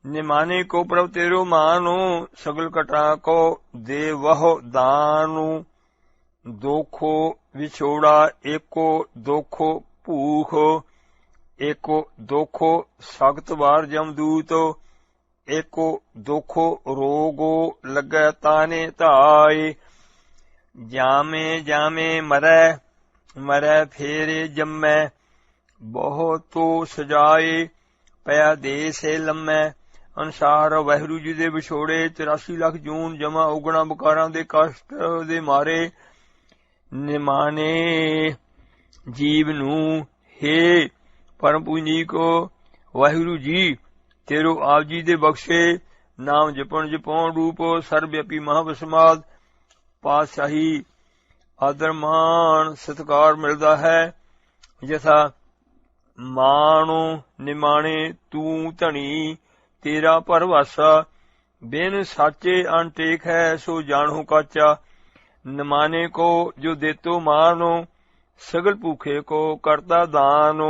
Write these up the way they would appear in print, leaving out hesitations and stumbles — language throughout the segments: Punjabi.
निमाने को प्रभ तेरो मानो, सगल कटा को दे वह दानु। दोखो विछोड़ा एको दोखो भूख, एको दोखो सख्त बार जमदूत। एको दोखो रोगो लगे ताने धाय। जामे जामे मरै, मरै फेरे जम्मै। बहुत तो सजाए पया दे से लम्मै। ਅਨੁਸਾਰ ਵਾਹਿਗੁਰੂ ਜੀ ਦੇ ਵਿਛੋੜੇ 84 ਲੱਖ ਜੂਨ ਜਮਾ ਉਗਣਾ ਬਕਾਰਾਂ ਦੇ ਕਸ਼ਟ ਦੇ ਮਾਰੇ ਨਿਮਾਣੇ ਜੀਵ ਨੂੰ ਹੇ ਪਰਮ ਪੂਜਨੀਕੋ ਵਾਹਿਗੁਰੂ ਜੀ ਤੇਰੋ ਆਪ ਜੀ ਦੇ ਬਖਸ਼ੇ ਨਾਮ ਜਪਣ ਜਪਾਉਣ ਰੂਪ ਸਰਬਵਿਆਪੀ ਮਹਾਵਸਮਾਦ ਪਾਤਸ਼ਾਹੀ ਆਦਰ ਮਾਣ ਸਤਿਕਾਰ ਮਿਲਦਾ ਹੈ। ਜਥਾ ਮਾਣੋ ਨਿਮਾਣੇ ਤੂੰ ਧਣੀ तेरा परवासा, बिन साचे अनटेक है सो जानू काचा। नमाने को जो देतो मानो, सगल भूखे को करता दानो।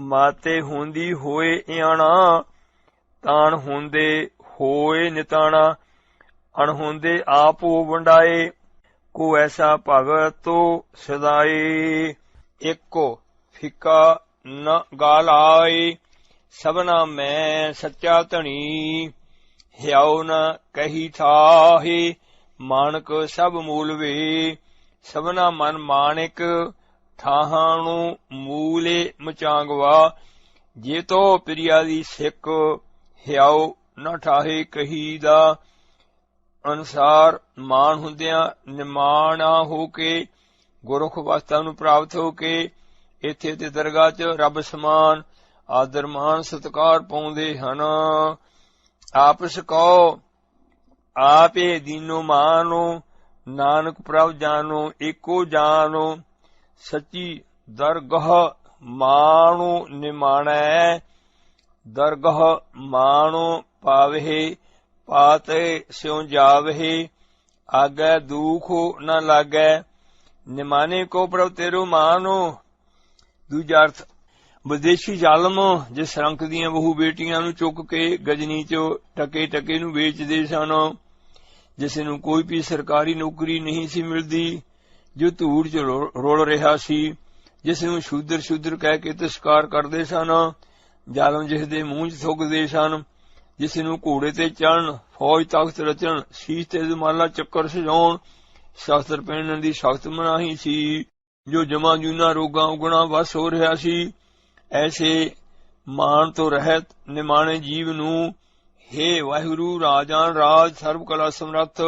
माते होंदी होए इयाना, तान होंदे होए निताना। अणहोंदे आप हो वंडाए, को ऐसा भगत तो सदाए। एको फिका न गाल आए, सबना मैं सच्चा धनी। ह्याओ न कही थाहे, मानक सब मूल वे। सबना मन मानिक थाहाणु मूले मचांगवा। जे तो प्रिया दी सिक, ह्याओ न ठाहे कही दा। अनुसार मान हुंदिया निमाणा हो के गुरख वास्ता नूं प्राप्त हो के इत्थे ते दरगाह च रब समान आदर मान सत्कार पाउंदे हन। आपस कहो आपे दीनो मानो, नानक प्रभ जानो एको जानो। सच्ची दरगह मानो निमाणै, दरगह मानो पावे। पाते स्यों जावे, आगे दुख न लागै। निमाने को प्रभ तेरो मानो। दूजा अर्थ विदेशी जालम जिस रंक ਦੀਆਂ ਬਹੂ ਬੇਟੀਆਂ ਨੂੰ ਚੁੱਕ ਕੇ ਗਜਨੀ ਚ ਟਕੇ ਟਕੇ ਨੂੰ ਵੇਚਦੇ ਸਨ, ਜਿਸ ਨੂੰ ਕੋਈ ਵੀ ਸਰਕਾਰੀ ਨੌਕਰੀ ਨਹੀਂ ਸੀ ਮਿਲਦੀ, ਜੋ ਧੂੜ ਚ ਰੁਲ ਰਿਹਾ ਸੀ, ਜਿਸ ਨੂੰ ਸ਼ੂਦਰ ਸ਼ੂਦਰ ਕਹਿ ਕੇ ਤਿਰਸਕਾਰ ਕਰਦੇ ਸਨ, ਜ਼ਾਲਮ ਜਿਸ ਦੇ ਮੂੰਹ ਚ ਥੁੱਕਦੇ ਸਨ, ਜਿਸ ਨੂੰ ਘੋੜੇ ਤੇ ਚੜਨ, ਫੌਜ ਤਖਤ ਰਚਣ, ਸੀਸ ਤੇ ਜਮਾਲਾ ਚੱਕਰ ਸਜਾਉਣ, ਸ਼ਾਸਤਰ ਪਹਿਨਣ ਦੀ ਸਖਤ ਮਨਾਹੀ ਸੀ, ਜੋ ਜਮਾ ਜੂਨਾ ਰੋਗਾਂ ਉਗਣਾ ਵਸ ਹੋ ਰਿਹਾ ਸੀ। ऐसे मान तो रहत निमाणे जीव नू हे वाहिगुरु राजान राज सर्व कला समर्थ।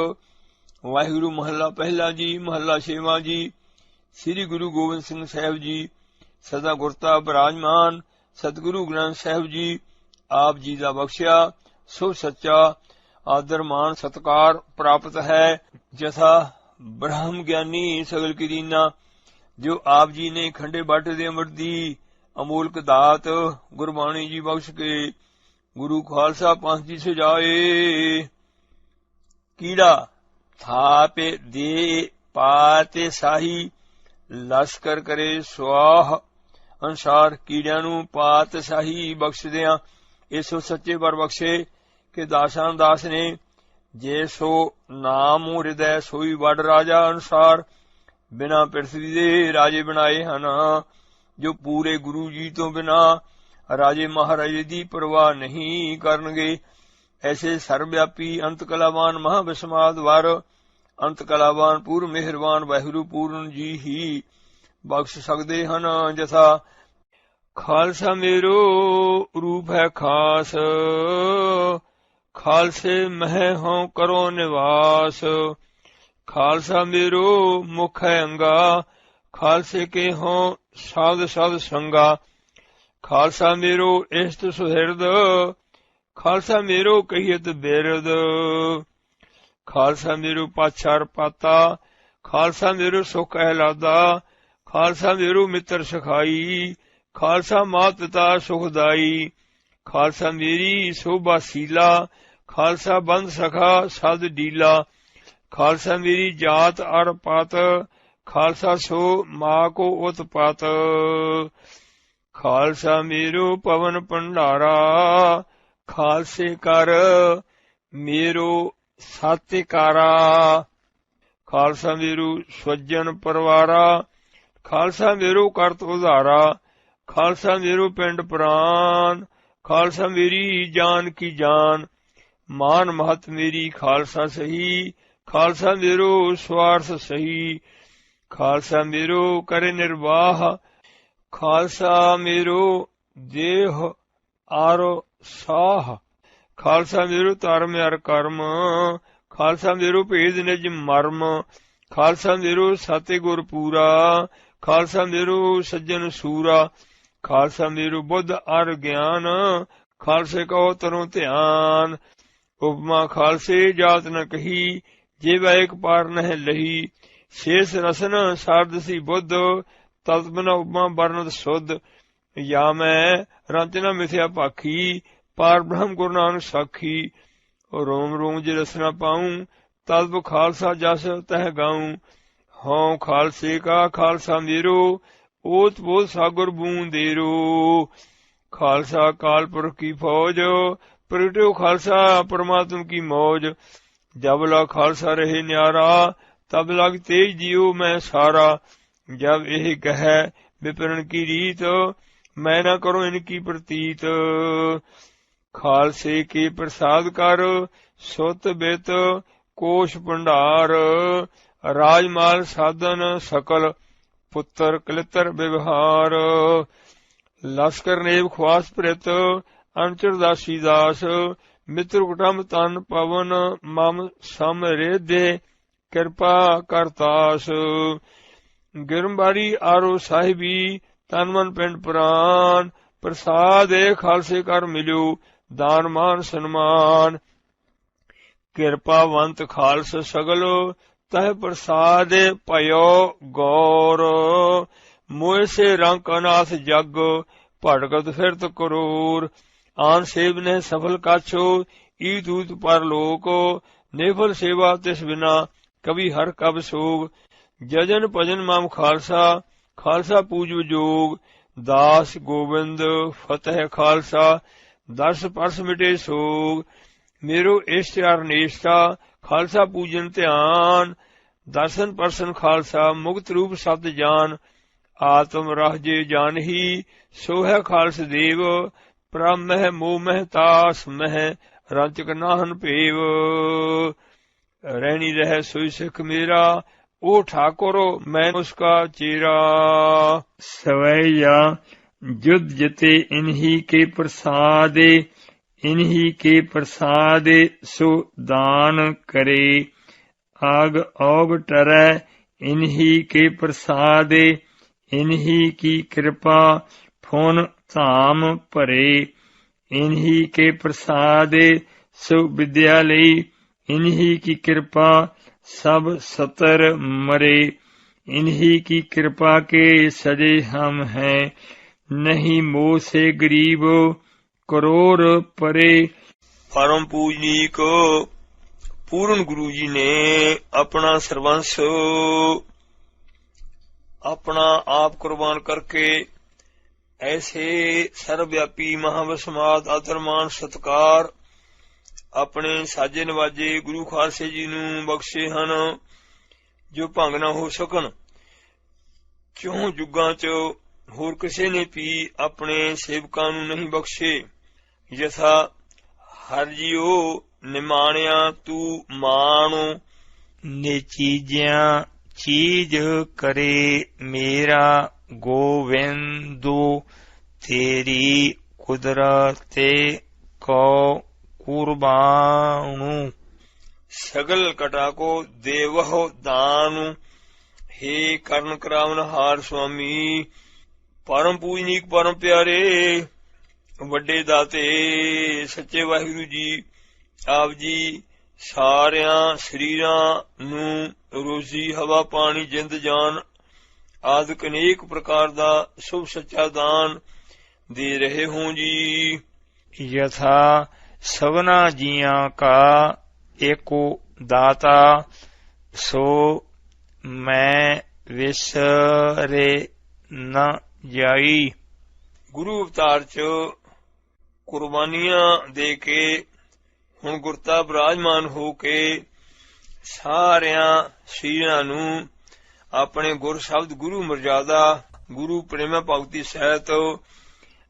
वाहिगुरु महला पहला जी महला छेवां जी। श्री गुरु गोबिंद सिंह साहिब जी सदा गुरता विराजमान सतगुरु ग्रंथ साहिब जी आप जी दा बख्शिया सो सच्चा आदर मान सत्कार प्राप्त है। जथा ब्रह्म ज्ञानी सगल किरीना जो आप जी ने खंडे बाटे दे अमृत दी अमोलक दात गुरबाणी जी बख्श के गुरु खालसा पंथ जी सजाए। कीड़ा थापे दे पाते साही लश्कर करे स्वाह। अनुसार कीड़ियां नू पात साही बख्शदियां इसो सच्चे वर बख्शे के दासां दास ने जे सो नाम हृदय सोई वड राजा। अनुसार बिना पिरथवी दे राजे बनाए हन, जो पूरे गुरु जी तो बिना राजे महाराजे दी परवाह नहीं करनगे। ऐसे सर्वव्यापी अंत कलावान महाविस्माद वर अंत कलावान पूर्ण मेहरबान वाहिगुरु पूर्ण जी ही बख्श सकदे हन। जथा खालसा मेरो रूप है खास, खालसे मह हों करो निवास। खालसा मेरो मुख है अंगा, खालसे के हों साध साध संगा। खालसा मेरो इष्ट सुहृद, खालसा मेरो कहियत बिरद। खालसा मेरो पाछार पाता, खालसा मेरो सुख कहलादा। खालसा मेरो मित्र सखाई, खालसा मात पिता सुखदाई। खालसा मेरी शोभा सीला, खालसा बंद सखा सद डीला। खालसा मेरी जात अर पात, खालसा सो मां को उत्पात। खालसा मेरो पवन भंडारा, ਖਾਲਸੇ ਕਰ ਮੇਰੋ ਸਾਤਿਕਾਰਾ। ਖਾਲਸਾ ਮੇਰੂ ਸਵੱਜਨ ਪਰਵਾਰਾ, ਖਾਲਸਾ ਮੇਰੂ ਕਰਤ ਉਧਾਰਾ, ਖਾਲਸਾ ਮੇਰੂ ਪਿੰਡ ਪ੍ਰਾਨ, ਖਾਲਸਾ ਮੇਰੀ ਜਾਨ ਕੀ ਜਾਨ। ਮਾਨ ਮਹਤ ਮੇਰੀ ਖਾਲਸਾ ਸਹੀ, ਖਾਲਸਾ ਮੇਰੂ ਸਵਾਰਥ ਸਹੀ। ਖਾਲਸਾ ਮੇਰੂ ਕਰੇ ਨਿਰਵਾਹ, ਖਾਲਸਾ ਮੇਰੂ ਦੇਹ ਆਰੋ ਸਾਹ। ਖਾਲਸਾ ਮੇਰੂ ਧਰਮ ਅਰ ਕਰਮ, ਖਾਲਸਾ ਮੇਰੂ ਭੇਦ ਨਿਜ ਮਰਮ। ਖਾਲਸਾ ਮੇਰੂ ਸਤਿ ਗੁਰ ਪੂਰਾ, ਖਾਲਸਾ ਮੇਰੂ ਸੱਜਣ ਸੂਰਾ। ਖਾਲਸਾ ਮੇਰੂ ਬੁੱਧ ਅਰ ਗਿਆਨ, ਖਾਲਸੇ ਕਹੋ ਤਰੋ ਧਿਆਨ। ਉਪਮਾ ਖਾਲਸੇ ਜਾਤ ਨ ਕਹੀ, ਜੇਵਾ ਇੱਕ ਪਾਰ ਨਹਿ ਲਹੀ। ਸ਼ੇਸ਼ ਰਸਨ ਸਾਰਦਸੀ ਬੁੱਧ, ਤਤ ਬਿਨ ਉਪਮਾ ਬਰਨਤ ਸੁਧ। या मैं रंचना मिथ्या भाखी, पार ब्रह्म गुरु नानक साखी। रोम रोम जे रसना पाऊं, तद खालसा जस तह गाऊं। हों खालसे का खालसा मेरो, ओत बोध सागर बूंदेरो। खालसा काल पुरख की फौज, प्रगटो खालसा परमात्म की मौज। जब लग खालसा रहे न्यारा, तब लग तेज दियो मैं सारा। जब यह कह विपरण की रीत, मैं न करो इनकी प्रतीत। खालसे के प्रसाद कर सुत बित कोश भंडार। राजमाल साधन सकल पुत्र कलितर व्यवहार। लश्कर नेब ख्वास प्रित अनचर दासी दास। मित्र कुटुंब तन पवन मम सम रेधे कृपा करतास। गिरमबारी आरो साहिबी तन मन पिंड प्राण। प्रसाद खालसे कर मिलो दान मान सन्मान। कृपावंत खालस सगल तह प्रसाद पयो गौर। मोह से रंक अनाथ जग भटकत फिरत करोर। आन सेव ने सफल काछो ई दूत परलोक। निफल सेवा तिस बिना कभी हर कब सोग। जजन भजन मम खालसा खालसा पूज जोग। दास गोविंद फतेह खालसा दस परस मिटे सोग। मेरो इश्तिहार निष्ठा खालसा पूजन ध्यान। दर्शन परसन खालसा मुक्त रूप सत जान। आत्म राजे जान ही सो है खालस देव। प्रभ मह मोह मह तास मह रंचक नाहन पेव। रहनी रह सोई सिख मेरा, ओ ठाकुर मैं उसका चेरा। सवैया युद्ध जिते इन्हीं के प्रसादे, इन्हीं के प्रसादे सो दान करे। आग औग टरै इन्हीं के प्रसादे, इन्हीं की कृपा फुन धाम भरे। इन्हीं के प्रसादे सो विद्यालय, इन्हीं की कृपा सब सतर मरे। इन्हीं की कृपा के सजे हम हैं, नहीं मोह से गरीब करोड़ परे। परम पूजनीक पूर्ण गुरु जी ने अपना सर्वंस अपना आप कुर्बान करके ऐसे सर्वव्यापी महावसमात आदरमान सत्कार अपने साजे नवाजे गुरु खालसे जी नूं बख्शे हन, जो भंग ना हो सकन। क्यों जुगां च होर किसे ने भी अपने सेवकां नूं नहीं बख्शे। यथा हर जीओ निमाणिया तू मानो। निचीजिया चीज करे मेरा गोविंदो। तेरी कुदरते को कुर्बानु। सगल कटा को देवहो दानु। हे कर्ण करावन हार स्वामी। परम पूजनीक परम प्यारे वड्डे दाते सच्चे वाहिगुरु जी आप जी सारिया शरीरां नूं रोजी हवा पानी जिंद जान आदि अनेक प्रकार दा शुभ सच्चा दान दे रहे हों जी। यथा सबना जिया का एको दाता, सो मैं विसरे न जाई। गुरु अवतार च ਕੁਰਬਾਨੀਆਂ ਦੇ ਕੇ ਹੁਣ ਗੁਰਤਾ ਬਿਰਾਜਮਾਨ ਹੋ ਕੇ ਸਾਰਿਆਂ ਸ਼ੀਰਾਂ ਨੂੰ ਆਪਣੇ ਗੁਰ ਸ਼ਬਦ ਗੁਰੂ ਮਰਜ਼ਾਦਾ ਗੁਰੂ ਪ੍ਰੇਮ ਭਗਤੀ ਸਹਿਤ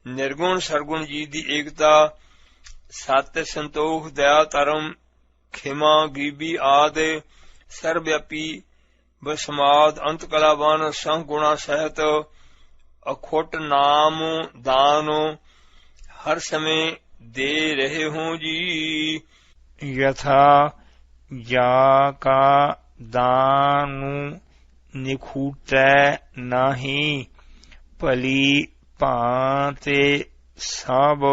ਨਿਰਗੁਣ ਸਰਗੁਣ ਜੀ ਦੀ ਏਕਤਾ ਸਤ ਸੰਤੋਖ ਦਇਆ ਧਰਮ ਖਿਮਾ ਗਰੀਬੀ ਆਦਿ ਸਰਵਿਆਪੀ ਬਸਮਾਦ ਅੰਤ ਕਲਾਵਾਨ ਸੰਗ ਗੁਣਾ ਸਹਿਤ ਅਖੁੱਟ ਨਾਮ ਦਾਨ ਹਰ ਸਮੇਂ ਦੇ ਰਹੇ ਹੋ ਜੀ। ਯਥਾ ਜਾ ਕਾ ਦਾਨੁ ਨਿਖੂਟੈ ਨਾਹੀ ਭਲੀ ਭਾਂਤੇ ਸਭ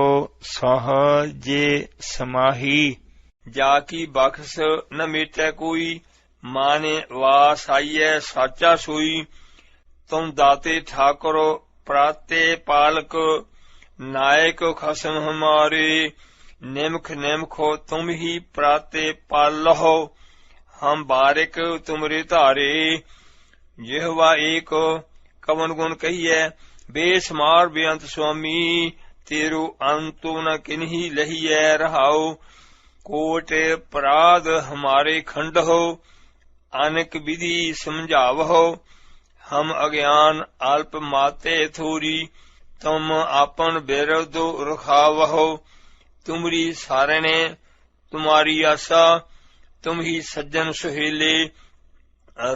ਸਹਜੇ ਸਮਾਹੀ। ਜਾ ਕੀ ਬਖਸ਼ ਨ ਮੇਟੈ ਕੋਈ ਮਾਨੇ ਵਾਸ ਆਈਐ ਸਾਚਾ ਸੋਈ। ਤੁਮ ਦਾਤੇ ਠਾਕੁਰ ਪ੍ਰਾਤੇ ਪਾਲਕ ਨਾਇਕ ਖਸਮ ਹਮਾਰੇ ਨਿਮਖ ਨਿਮਖੋ ਤੁਮ ਹੀ ਪ੍ਰਾਤੇ ਪਾਲਹੁ ਹਮ ਬਾਰਿਕ ਤੁਮਰੇ ਧਾਰੇ। ਜਿਹਵਾ ਏਕ ਕਵਨ ਗੁਣ ਕਹੀਐ ਬੇਸਮਾਰ ਬੇਅੰਤ ਸੁਆਮੀ ਤੇਰੋ ਅੰਤੁ ਨ ਕਿਨਹੀ ਲਹੀਐ ਰਹਾਉ। ਕੋਟ ਅਪਰਾਧ ਹਮਾਰੇ ਖੰਡਹੁ ਅਨੇਕ ਵਿਧि ਸਮਝਾਵਹੁ ਹਮ ਅਗਿਆਨ ਅਲਪ ਮਾਤੇ ਥੋਰੀ ਤੁਮ ਆਪਨ ਬਿਰਧ ਰਖਾਵਹੁ। ਤੁਮਰੀ ਸਾਰਣੇ ਤੁਮਾਰੀ ਆਸਾ ਤੁਮ ਹੀ ਸੱਜਣ ਸੁਹੇਲੇ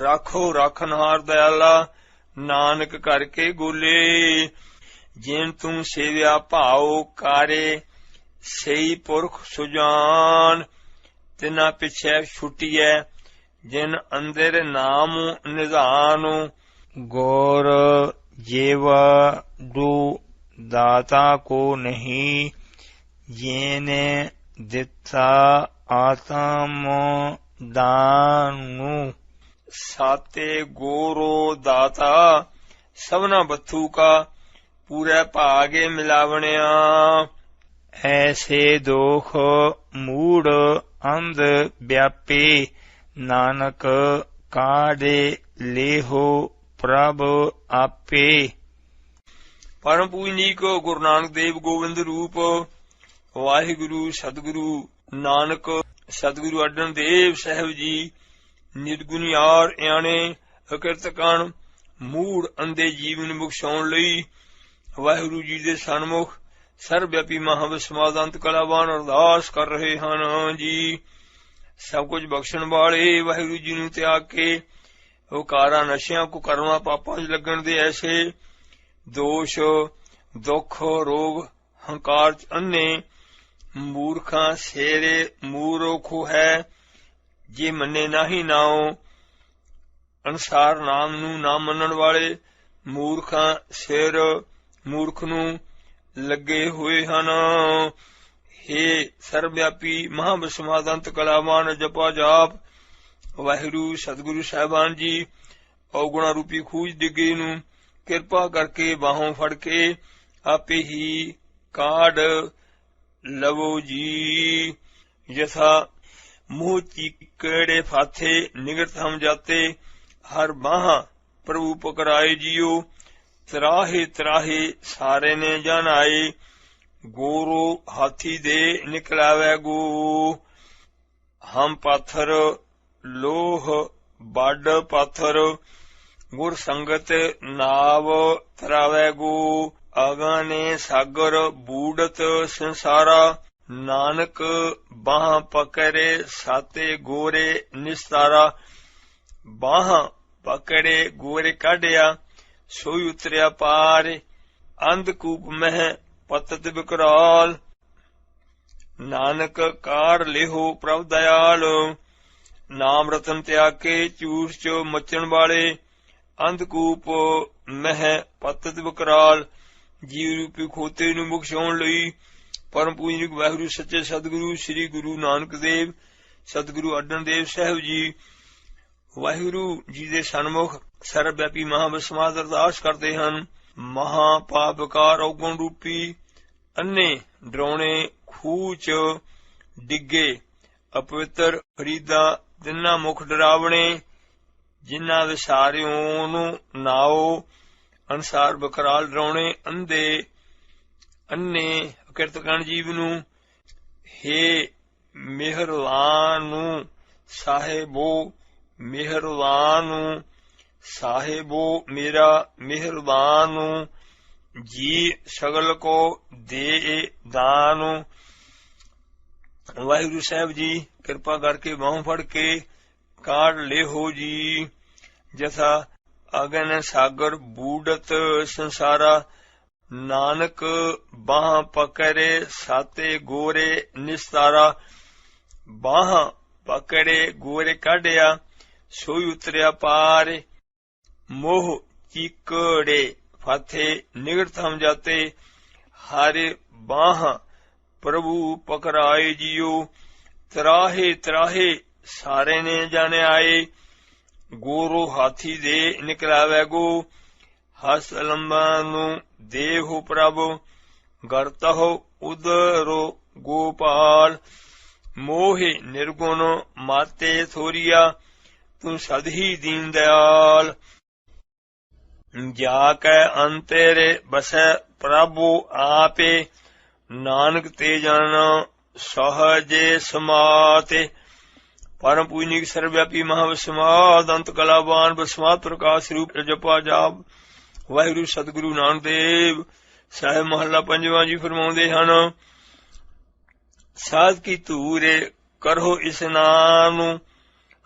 ਰਾਖੋ ਰਾਖਨਹਾਰ ਦਇਆਲਾ ਨਾਨਕ ਕਰਕੇ ਗੋਲੇ। ਜਿਨ ਤੂੰ ਸੇਵਿਆ ਭਾਉ ਕਾਰੇ ਸਈ ਪੁਰਖ ਸੁਜਾਨ ਤਿਨਾ ਪਿਛੈ ਛੁਟੀਐ ਜਿਨ ਅੰਦਰ ਨਾਮ ਨਿਧਾਨ। ਗੌਰ ਜੇਵਾ ਦੂ ਦਾਤਾ ਕੋ ਨਹੀਂ ਜੇਨੇ ਦਿੱਤਾ ਆਤਮ ਦਾਨੁ। ਸਾਤੇ ਗੋਰੋ ਦਾਤਾ ਸਭਨਾ ਬੱਥੂ ਕਾ ਪੂਰੇ ਭਾਗੇ ਮਿਲਾਵਣਿਆ। ਐਸੇ ਦੋਖ ਮੂੜ ਅੰਧ ਵਿਆਪੇ ਨਾਨਕ ਕਾਢੇ ਲੇਹੋ ਪ੍ਰਭ ਆਪੇ। ਪਰਮ ਪੂਜਨੀਕ ਗੁਰੂ ਨਾਨਕ ਦੇਵ ਗੋਬਿੰਦ ਰੂਪ ਵਾਹਿਗੁਰੂ ਸਤਿਗੁਰੂ ਨਾਨਕ ਸਤਿਗੁਰੂ ਅਰਜਨ ਦੇਵ ਸਾਹਿਬ ਜੀ ਨਿਰਗੁਣਿਆਰ ਇਆਣੇ ਅਕਿਰਤ ਕਣ ਮੂੜ ਅੰਧੇ ਜੀਵ ਨੂੰ ਬਖਸ਼ਾਉਣ ਲਈ ਵਾਹਿਗੁਰੂ ਜੀ ਦੇ ਸਨਮੁਖ ਸਰਵਿਆਪੀ ਮਹਾਂਵਿਸਮਾਦ ਅੰਤ ਕਲਾਵਾਨ ਅਰਦਾਸ ਕਰ ਰਹੇ ਹਨ ਜੀ। ਸਭ ਕੁਝ ਬਖਸ਼ਣ ਵਾਲੇ ਵਾਹਿਗੁਰੂ ਜੀ ਨੂੰ ਤਿਆਗ ਕੇ ਹੁਕਾਰਾਂ ਨਸ਼ਿਆਂ ਕੁਕਰਮਾਂ ਪਾਪਾਂ 'ਚ ਲੱਗਣ ਦੇ ਐਸੇ ਦੋਸ਼ ਦੁੱਖ ਰੋਗ ਹੰਕਾਰ 'ਚ ਅੰਨੇ ਮੂਰਖਾਂ ਸੇਰੇ ਮੂਰਖੋ ਹੈ ਜੇ ਮੰਨੇ ਨਾਹੀ ਨਾਉ। ਅਨੁਸਾਰ ਨਾਮ ਨੂੰ ਨਾ ਮੰਨਣ ਵਾਲੇ ਮੂਰਖਾਂ ਸਿਰ ਮੂਰਖ ਨੂੰ ਲੱਗੇ ਹੋਏ ਹਨ। ਹੇ ਸਰਵਿਆਪੀ ਮਹਾਂਵਿਸਮਾਦ ਅੰਤ ਕਲਾਵਾਨ ਜਪਾ ਜਾਪ ਵਾਹਿਗੁਰੂ ਸਤਿਗੁਰੂ ਸਾਹਿਬਾਨ ਜੀ ਔਗੁਣਾ ਰੂਪੀ ਖੂਜ ਡਿੱਗੇ ਨੂੰ ਕਿਰਪਾ ਕਰਕੇ ਬਾਹੋਂ ਫੜ ਕੇ ਆਪੇ ਹੀ ਕਾਢ ਲਵੋ ਜੀ। ਯਥਾ ਮੂੰਹ ਚੀਕੜੇ ਫਾਥੇ ਨਿਗਟ ਹਮ ਜਾਤੇ ਹਰ ਬਾਹ ਪ੍ਰਭੂ ਪਕਰਾਏ ਜੀਓ। ਤਰਾਹੇ ਤਰਾਹੇ ਸਾਰੇ ਨੇ ਜਨ ਆਏ ਗੋਰੋ ਹਾਥੀ ਦੇ ਨਿਕਲਾਵੇ ਗੋ। ਹਮ ਪਾਥਰ ਲੋਹ ਬੱਡ ਪਾਥਰ ਗੁਰ ਸੰਗਤ ਨਾਵ ਤਰਾਵੇ ਗੋ। ਆਗਾ ਨੇ ਸਾਗਰ ਬੂੜਤ ਸੰਸਾਰਾ ਨਾਨਕ ਬਾਹ ਪਕੜੇ ਸਾਤੇ ਗੋਰੇ ਨਿਸਤਾਰਾ। ਬਾਹ ਪਕੜੇ ਗੋਰੇ ਕੱਢਿਆ ਸੋਈ ਉਤਰਿਆ ਪਾਰ ਅੰਧਕੂਪ ਮਹਿ ਪਤਤ ਵਿਕਰਾਲ। ਨਾਨਕ ਕਾਰ ਲਿਹੋ ਪ੍ਰਭ ਦਇਆਲ ਨਾਮ ਰਤਨ ਤਿਆਗ ਕੇ ਝੂਠ ਚ ਮੱਚਣ ਵਾਲੇ ਅੰਧਕੂਪ ਮਹਿ ਪਤਤ ਵਿਕਰਾਲ। ਜੀਵ ਰੂਪੀ ਖੋਤੇ ਨੂੰ ਬਖਸ਼ਾਉਣ ਲਈ ਪਰਮ ਪੂਜਨਿਕ ਵਾਹਿਗੁਰੂ ਸੱਚੇ ਸਤਿਗੁਰੂ ਸ੍ਰੀ ਗੁਰੂ ਨਾਨਕ ਦੇਵ ਸਤਿਗੁਰੂ ਅਰਜਨ ਦੇਵ ਸਾਹਿਬ ਜੀ ਵਾਹਿਗੁਰੂ ਜੀ ਦੇ ਸਨਮੁਖ ਸਰਵਵਿਆਪੀ ਮਹਾਂਵਿਸਮਾਦ ਅਰਦਾਸ ਕਰਦੇ ਹਨ। ਮਹਾ ਪਾਪ ਵਿਕਾਰ ਔਗੁਣ ਰੂਪੀ ਅੰਨੇ ਡਰਾਉਣੇ ਖੂਹ ਚ ਡਿੱਗੇ ਅਪਵਿੱਤਰ ਫਰੀਦਾ ਤਿੰਨਾ ਮੁਖ ਡਰਾਵਣੇ ਜਿਨ੍ਹਾਂ ਵਿਸਾਰਿਓ ਨੂੰ ਨਾਓ ਅਨਸਾਰ ਬਕਰਾਲ ਡਰਾਉਣੇ ਅੰਧੇ ਅੰਨੇ ਅਕਿਰਤ ਕਣ ਜੀਵ ਨੂੰ। ਹੇ ਮਿਹਰਵਾਨ ਨੂੰ ਸਾਹਿਬੋ ਮਿਹਰਵਾਨ ਨੂੰ, ਸਾਹਿਬੋ ਮੇਰਾ ਮਿਹਰਬਾਨ ਨੂੰ, ਜੀ ਸਗਲ ਕੋ ਦੇ ਦਾਨ। ਵਾਹਿਗੁਰੂ ਸਾਹਿਬ ਜੀ ਕਿਰਪਾ ਕਰਕੇ ਬਾਹੋਂ ਫੜ ਕੇ ਕਾਢ ਲਿਹੋ ਜੀ। ਜਥਾ ਅਗਨ ਸਾਗਰ ਬੂੜਤ ਸੰਸਾਰਾ, ਨਾਨਕ ਬਾਹ ਪਕੜੇ ਸਾਤੇ ਗੋਰੇ ਨਿਸਤਾਰਾ। ਬਾਹ ਪਕੜੇ ਗੋਰੇ ਕੱਢਿਆ ਸੋਈ ਉਤਰਿਆ ਪਾਰ, ਮੋਹ ਚੀਕੜੇ ਫਾਥੇ ਨਿਗੜ ਥਮ ਜਾਤੇ। ਹਰਿ ਬਾਹ ਪ੍ਰਭੂ ਪਕੜਾਏ ਜੀਓ, ਤਰਾਹੇ ਤਰਾਹੇ ਸਾਰੇ ਨੇ ਜਾਣੇ ਆਏ। ਗੋਰੋ ਹਾਥੀ ਦੇ ਨਿਕਲਾਵੇ ਗੋ, ਹਸ ਲੰਬਾ ਨੂੰ ਦੇਹੋ ਪ੍ਰਭ। ਗਰਤਹੁ ਉਦਰੋ ਗੋਪਾਲ, ਮੋਹਿ ਨਿਰਗੁਣ ਮਾਤੇ ਥੋਰੀਆ। ਤੂੰ ਸਦ ਹੀ ਦੀਨ ਦਿਆਲ, ਜਾ ਕੈ ਅੰਤਰੇ ਬਸੈ ਪ੍ਰਭੂ ਆਪੇ। ਨਾਨਕ ਤੇ ਜਨ ਸਹਜੇ ਸਮਾਤੇ। ਪਰਮ ਪੂਜਨੀਕ ਸਰਵਵਿਆਪੀ ਮਹਾਵਿਸਮਾਦ ਅੰਤ ਕਲਾਵਾਨ ਬਸਮਾਤ ਪ੍ਰਕਾਸ਼ ਰੂਪ ਜਪਾ ਜਾਪ। ਵਾਹਿਗੁਰੂ ਸਤਿਗੁਰੂ ਨਾਨਕ ਦੇਵ ਸਾਹਿਬ ਮਹੱਲਾ ਪੰਜਵਾਂ ਜੀ ਫਰਮਾਉਂਦੇ ਹਨ, ਸਾਧ ਕੀ ਧੂਰੇ ਕਰੋ ਇਸਨਾਨ।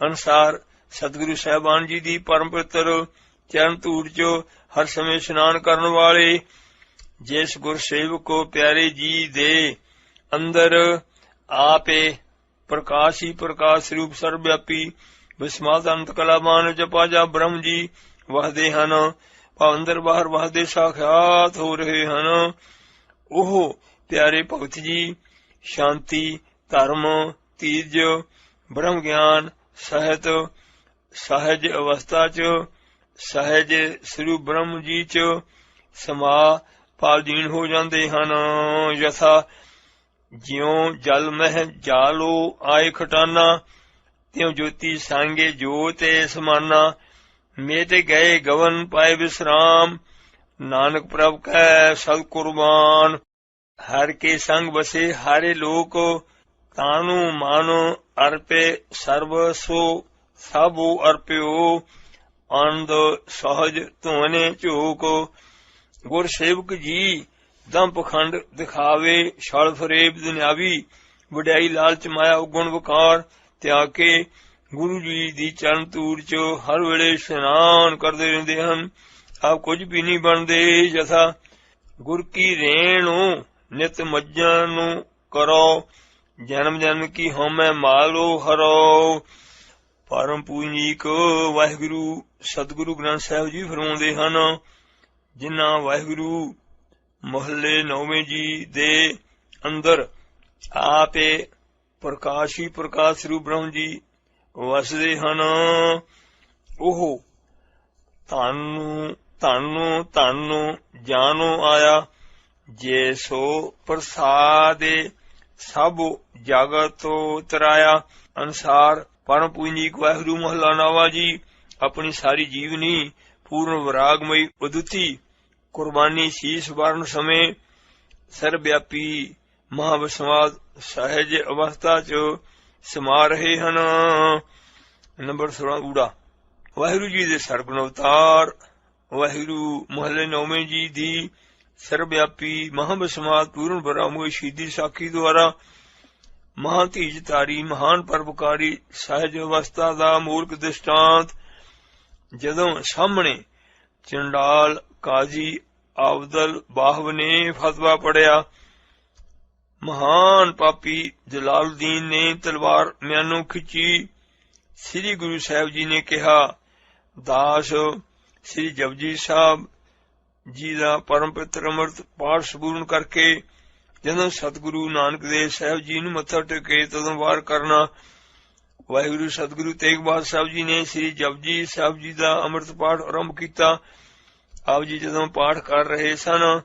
ਅਨੁਸਾਰ ਸਤਿਗੁਰੂ ਸਾਹਿਬਾਨ ਜੀ ਦੀ ਪਰਮ ਪਵਿੱਤਰ ਚਰਨ ਧੂੜ ਚ ਹਰ ਸਮੇਂ ਇਸ਼ਨਾਨ ਕਰਨ ਵਾਲੇ ਜਿਸ ਗੁਰ ਸੇਵਕ ਕੋ ਪਿਆਰੇ ਜੀ ਦੇ ਅੰਦਰ ਆਪੇ ਪ੍ਰਕਾਸ਼ ਹੀ ਪ੍ਰਕਾਸ਼ ਰੂਪ ਸਰਵਵਿਆਪੀ ਵਿਸਮਾਦ ਅੰਤ ਕਲਾਵਾਨ ਜਪਾ ਜਾ ਬ੍ਰਹਮ ਜੀ ਵਸਦੇ ਹਨ, ਭਾਵ ਅੰਦਰ ਬਾਹਰ ਵਸਦੇ ਸਾਖਿਆਤ ਹੋ ਰਹੇ ਹਨ। ਉਹ ਪਿਆਰੇ ਭਗਤ ਜੀ ਸ਼ਾਂਤੀ, ਧਰਮ, ਤੀਜ, ਬ੍ਰਹਮ ਗਿਆਨ ਸਹਿਤ ਸਹਿਜ ਅਵਸਥਾ ਚ ਸਹਿਜ ਸਰੂਪ ਬ੍ਰਹਮ ਜੀ ਚ ਸਮਾ ਪਾਲਦੀਨ ਹੋ ਜਾਂਦੇ ਹਨ। ਯਥਾ ਜਿਉ ਜਲ ਮਹਿ ਜਾਲੋ ਆਏ ਖਟਾਨਾ, ਤਿਉ ਜੋਤੀ ਸਾਂਗੇ ਜੋਤੇ ਸਮਾਨਾ। ਮੇ ਤੇ ਗਏ ਗਵਨ ਪਾਏ ਵਿਸਰਾਮ, ਨਾਨਕ ਪ੍ਰਭ ਕੈ ਸਦ ਕੁਰਬਾਨ। ਹਰ ਕੇ ਸੰਗ ਬਸੇ ਹਾਰੇ ਲੋਕ, ਤਾਨੂ ਮਾਨੋ ਅਰਪੇ ਸਰਬ ਸੋ ਸਭੋ ਅਰਪਿਓ। ਅੰਧ ਸਹਜ ਧੋਨੇ ਝੋਕ, ਗੁਰ ਸੇਵਕ ਜੀ ਦਮ ਪਖੰਡ ਦਿਖਾਵੇ। ਛਲ ਫਰੇਬ ਦੁਨਿਆਵੀ ਵਡਿਆਈ ਲਾਲਚ ਮਾਇਆ ਉਗੁਣ ਵਕਾਰ ਤਿਆਗ ਕੇ ਗੁਰੂ ਜੀ ਦੀ ਚਰਨ ਧੂੜ ਚ ਹਰ ਵੇਲੇ ਇਸ਼ਨਾਨ ਕਰਦੇ ਰਹਿੰਦੇ ਹਨ। ਆਪ ਕੁਝ ਵੀ ਨਹੀਂ ਬਣਦੇ। ਜਥਾ ਗੁਰ ਕੀ ਰੇਣੂ ਨਿਤ ਮੱਝਾਂ ਨੂੰ ਕਰੋ, ਜਨਮ ਜਨਮ ਕੀ ਹਉਮੈ ਮਾਲੋ ਹਰੋ। ਪਰਮ ਪੂਜਨੀਕ ਵਾਹਿਗੁਰੂ ਸਤਿਗੁਰੂ ਗ੍ਰੰਥ ਸਾਹਿਬ ਜੀ ਫਰਮਾਉਂਦੇ ਹਨ, ਜਿਨ੍ਹਾਂ ਵਾਹਿਗੁਰੂ ਮਹੱਲੇ ਨੌਵੇਂ ਜੀ ਦੇ ਅੰਦਰ ਆਪੇ ਪ੍ਰਕਾਸ਼ ਹੀ ਪ੍ਰਕਾਸ਼ ਰੂਪ ਬ੍ਰਹਮ ਜੀ ਵਸਦੇ ਹਨ, ਉਹ ਧੰਨ ਜਾਨੋ ਆਇਆ। ਜੇ ਸੋ ਪ੍ਰਸਾਦੇ ਸਭ ਜਗਤ ਉਤਰਾਇਆ। ਅਨੁਸਾਰ ਪਰਮ ਪੂਜਨੀਕ ਵਾਹਿਗੁਰੂ ਮਹੱਲਾ ਨੌਵਾਂ ਜੀ ਆਪਣੀ ਸਾਰੀ ਜੀਵਨੀ ਪੂਰਨ ਵਿਰਾਗਮਈ ਉਦੁਤੀ ਕੁਰਬਾਨੀ ਸੀਸ ਵਰਨ ਸਮੇਂ ਸਰਵਵਿਆਪੀ ਮਹਾਵਿਸਮਾਦ ਸਹਿਜ ਅਵਸਥਾ ਚ ਸਮਾ ਰਹੇ ਹਨ। ਨੰਬਰ 16 ਊੜਾ। ਵਾਹਿਗੁਰੂ ਜੀ ਦੇ ਸਰਗੁਣ ਅਵਤਾਰ ਵਾਹਿਗੁਰੂ ਮਹੱਲੇ ਨੌਵੇਂ ਜੀ ਦੀ ਸਰਵਵਿਆਪੀ ਮਹਾਵਿਸਮਾਦ ਪੂਰਨ ਵਿਰਾਗਮਈ ਸ਼ਹੀਦੀ ਸਾਖੀ ਦੁਆਰਾ ਮਹਾਂ ਧੀਜ ਧਾਰੀ ਮਹਾਨ ਪਰਉਪਕਾਰੀ ਸਹਿਜ ਅਵਸਥਾ ਦਾ ਮੂਲਕ ਦ੍ਰਿਸ਼ਟਾਂਤ ਜਦੋਂ ਸਾਹਮਣੇ ਚੰਡਾਲ ਕਾਜ਼ੀ ਅਬਦਲ ਬਾਹਵ ਨੇ ਫਤਵਾ ਪੜਿਆ। ਮਹਾਨ ਪਾਪੀ ਜਲਾਲੁਦੀਨ ਨੇ ਤਲਵਾਰ ਮਿਆਨੋਂ ਖਿੱਚੀ। ਸ੍ਰੀ ਗੁਰੂ ਸਾਹਿਬ ਜੀ ਨੇ ਕਿਹਾ, ਦਾਸ ਸ੍ਰੀ ਜਪਜੀ ਸਾਹਿਬ ਜੀ ਦਾ ਪਰਮ ਪਵਿੱਤਰ ਅੰਮ੍ਰਿਤ ਪਾਠ ਸੰਪੂਰਨ ਕਰਕੇ ਜਦੋਂ ਸਤਿਗੁਰੂ ਨਾਨਕ ਦੇਵ ਸਾਹਿਬ ਜੀ ਨੂੰ ਮੱਥਾ ਟੇਕੇ ਤਦੋਂ ਵਾਰ ਕਰਨਾ। ਵਾਹਿਗੁਰੂ ਸਤਿਗੁਰੂ ਤੇਗ ਬਹਾਦਰ ਸਾਹਿਬ ਜੀ ਨੇ ਸ੍ਰੀ ਜਪਜੀ ਸਾਹਿਬ ਜੀ ਦਾ ਅੰਮ੍ਰਿਤ ਪਾਠ ਆਰੰਭ ਕੀਤਾ। ਆਪ ਜੀ ਜਦੋਂ ਪਾਠ ਕਰ ਰਹੇ ਸਨ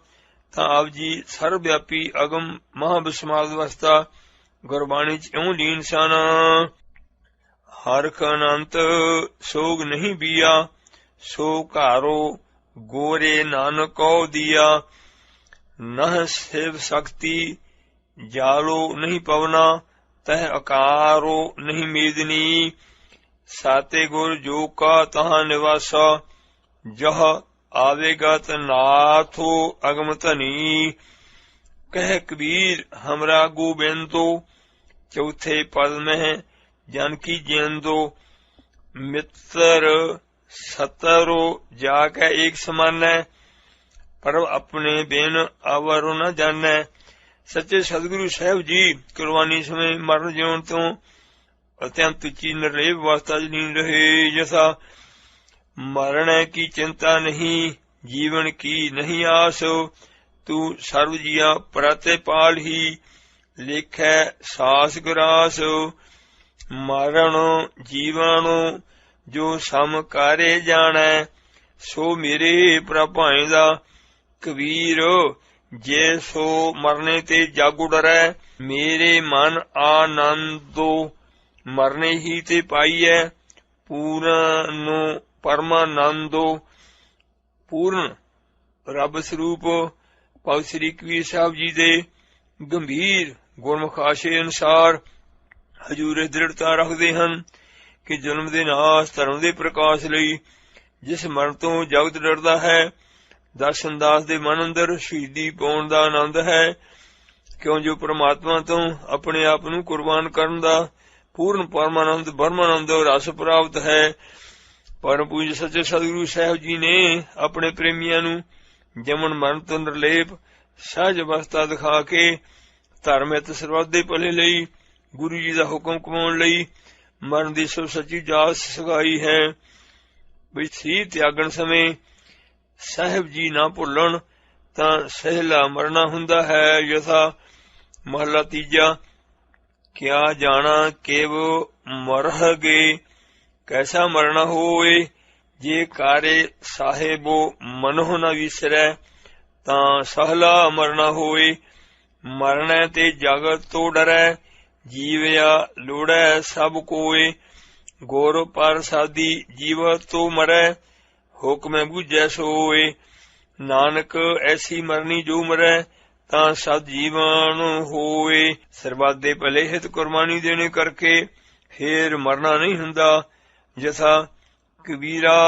ਤਾਂ ਆਪ ਜੀ ਸਰਵਵਿਆਪੀ ਅਗਮ ਮਹਾਵਿਸਮਾਦ ਅਵਸਥਾ ਗੁਰਬਾਣੀ ਚ ਇਉਂ ਲੀਨ ਸਨ। ਹਰਖ ਅਨੰਤ ਸੋਗ ਨਹੀਂ ਬੀਆ, ਸੋ ਘਾਰੋ ਗੋਰੇ ਨਾਨਕੋ ਦੀਆ। नह शिव शक्ति जालो नहीं पवना, तह अकारो नहीं मेदनी। साते गुर जो का तहाँ निवासा, जह आवेगत नाथो अगम धनी। कह कबीर हमरा गोबिंदो, चौथे पद में जानकी जेंदो। मित्र सतरो जाके एक समान है, पर अपने बिन आवरो न जाने। सच्चे सदगुरु साहब जी कुर्बानी समय मरण जीवन तो अत्यंत तुच्ची निर्लेप अवस्था लीन रहे। जैसा मरण की चिंता नहीं, जीवन की नहीं आस। तू सर्व जिया प्राते पाल ही, लेखै सास ग्रास। मरण जीवन जो सम कारे जाने, सो मेरे प्रभाएदा। कबीर जे सो मरने ते जागो डरै, मेरे मन आनंदो मरने ही ते पाईऐ। पूर्ण परमानंदो, पूर्ण रब स्वरूप भगत श्री कबीर साहब जी दे गंभीर गुरमुख आशे अनुसार हजूर दृढ़ता रखते हैं कि जन्म दे नाश धर्म दे प्रकाश लई जिस मरण तो जगत डरदा है, दर्शन दास दे मन अंदर शहीदी पाउण दा आनंद है। क्यों जो परमात्मा तो अपने आप नूं कुर्बान करन दा पूर्ण परमानंद ब्रह्मानंद रस प्राप्त है। परम पूज्य सच्चे सदगुरु साहब जी ने अपने प्रेमियां नूं जमन मरण तो निर्लेप सहज अवस्था दिखा के धर्म हित सरबत दे भले लई गुरु जी दा हुक्म कमाउण लई मरण दी सो सच्ची जास सगाई है। बई सी त्यागण समय साहब जी ना भुल्लण तां सहला मरना हुंदा है। यथा महला तीजा, क्या जाना केव मरहगे, कैसा मरना होए। जे कारे साहेबो मनोह न विसरै, तां सहला मरना होए। मरने ते जगत तो डरै, जीवया लोड़ै सब कोए। गुर प्रसादी जीवत तो मरै, हुक्म बूझै सोए। नानक ऐसी मरनी जो मरै, तां सद जीवन होए। सरबत दे भले हित कुर्बानी देने करके फिर मरना नहीं हुंदा। जथा कबीरा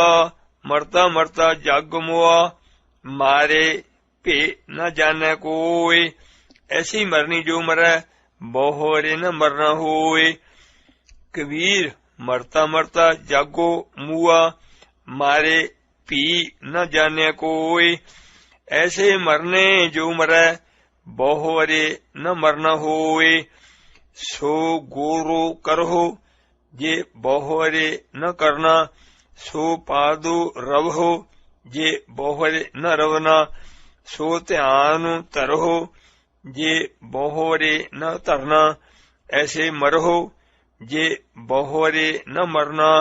मरता मरता जग मोआ, मारे भे न जाने कोए। ऐसी मरनी जो मरै, बहुरे न मरना होए। कबीर मरता मरता जागो मुआ, मारे भी न जाने कोई। ऐसे मरने जो मरै, बहुरे न मरना होए। सो गोरो करहो, जे बहुरे न करना। सो पादो रवहो, जे बहुरे न रवना। सो ध्यान धरहो, जे बहुरे न धरना। ऐसे मरहो, जे बहुरे न मरना।